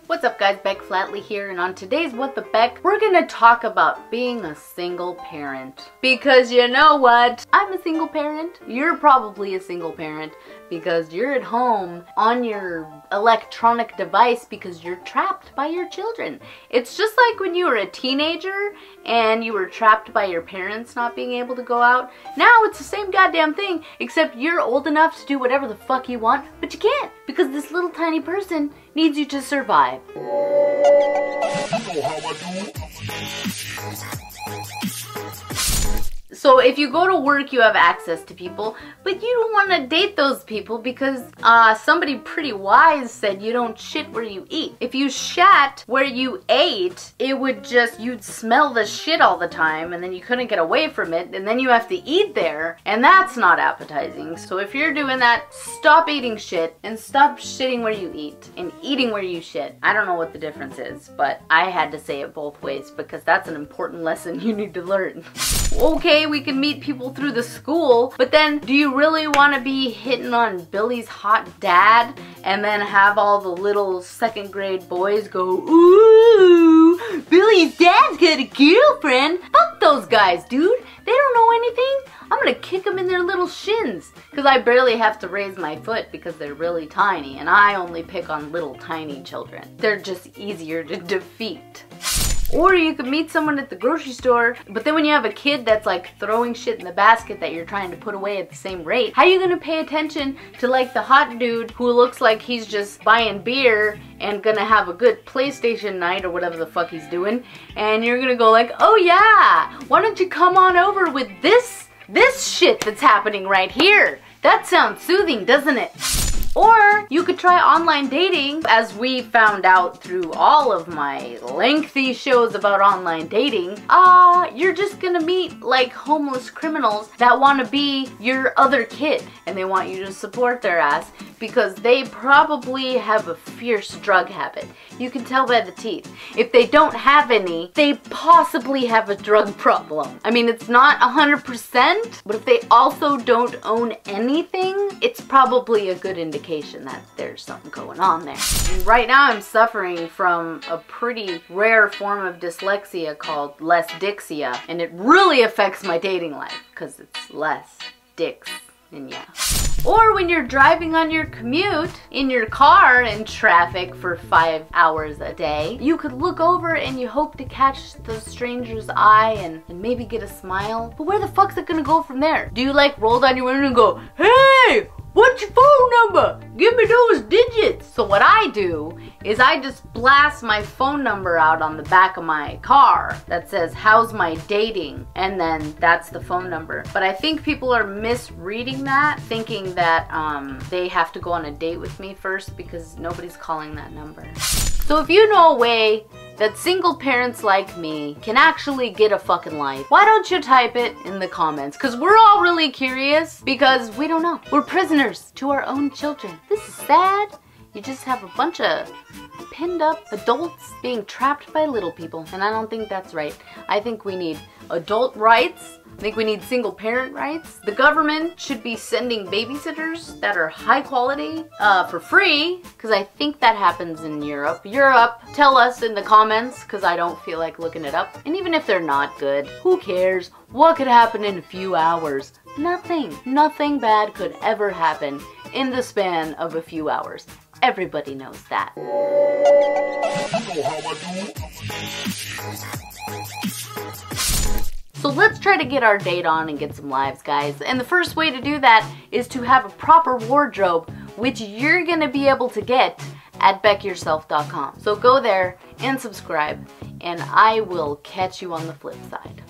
What's up guys, Beck Flatley here, and on today's What the Beck, we're gonna talk about being a single parent. Because you know what? I'm a single parent. You're probably a single parent because you're at home on your electronic device because you're trapped by your children. It's just like when you were a teenager and you were trapped by your parents not being able to go out. Now it's the same goddamn thing, except you're old enough to do whatever the fuck you want, but you can't because this little tiny person needs you to survive. You know how I do. So if you go to work, you have access to people, but you don't want to date those people because somebody pretty wise said you don't shit where you eat. If you shat where you ate, it would just, you'd smell the shit all the time and then you couldn't get away from it, and then you have to eat there, and that's not appetizing. So if you're doing that, stop eating shit and stop shitting where you eat and eating where you shit. I don't know what the difference is, but I had to say it both ways because that's an important lesson you need to learn. Okay, we can meet people through the school, but then do you really want to be hitting on Billy's hot dad and then have all the little second grade boys go, ooh, Billy's dad's got a girlfriend? Fuck those guys, dude. They don't know anything. I'm gonna kick them in their little shins because I barely have to raise my foot because they're really tiny, and I only pick on little tiny children. They're just easier to defeat. Or you could meet someone at the grocery store, but then when you have a kid that's like throwing shit in the basket that you're trying to put away at the same rate, how are you gonna pay attention to like the hot dude who looks like he's just buying beer and gonna have a good PlayStation night or whatever the fuck he's doing, and you're gonna go like, oh yeah, why don't you come on over with this shit that's happening right here? That sounds soothing, doesn't it? Or you could try online dating, as we found out through all of my lengthy shows about online dating. You're just gonna meet like homeless criminals that want to be your other kid, and they want you to support their ass because they probably have a fierce drug habit. You can tell by the teeth. If they don't have any, they possibly have a drug problem. I mean, it's not 100%, but if they also don't own anything, it's probably a good indication that there's something going on there. And right now I'm suffering from a pretty rare form of dyslexia called less-dixia, and it really affects my dating life because it's less dicks and yeah. Or when you're driving on your commute in your car in traffic for 5 hours a day, you could look over and you hope to catch the stranger's eye and maybe get a smile. But where the fuck's it gonna go from there? Do you like roll down your window and go, hey, what's your phone number? Give me those digits. So what I do is I just blast my phone number out on the back of my car that says, how's my dating? And then that's the phone number. But I think people are misreading that, thinking that they have to go on a date with me first because nobody's calling that number. So if you know a way that single parents like me can actually get a fucking life, why don't you type it in the comments? Because we're all really curious because we don't know. We're prisoners to our own children. This is sad. You just have a bunch of pinned up adults being trapped by little people, and I don't think that's right. I think we need adult rights. I think we need single parent rights. The government should be sending babysitters that are high quality for free, because I think that happens in Europe. Europe, tell us in the comments, because I don't feel like looking it up. And even if they're not good, who cares? What could happen in a few hours? Nothing. Nothing bad could ever happen in the span of a few hours. Everybody knows that. You know how I do. So let's try to get our date on and get some lives, guys. And the first way to do that is to have a proper wardrobe, which you're gonna be able to get at beckyourself.com. So go there and subscribe, and I will catch you on the flip side.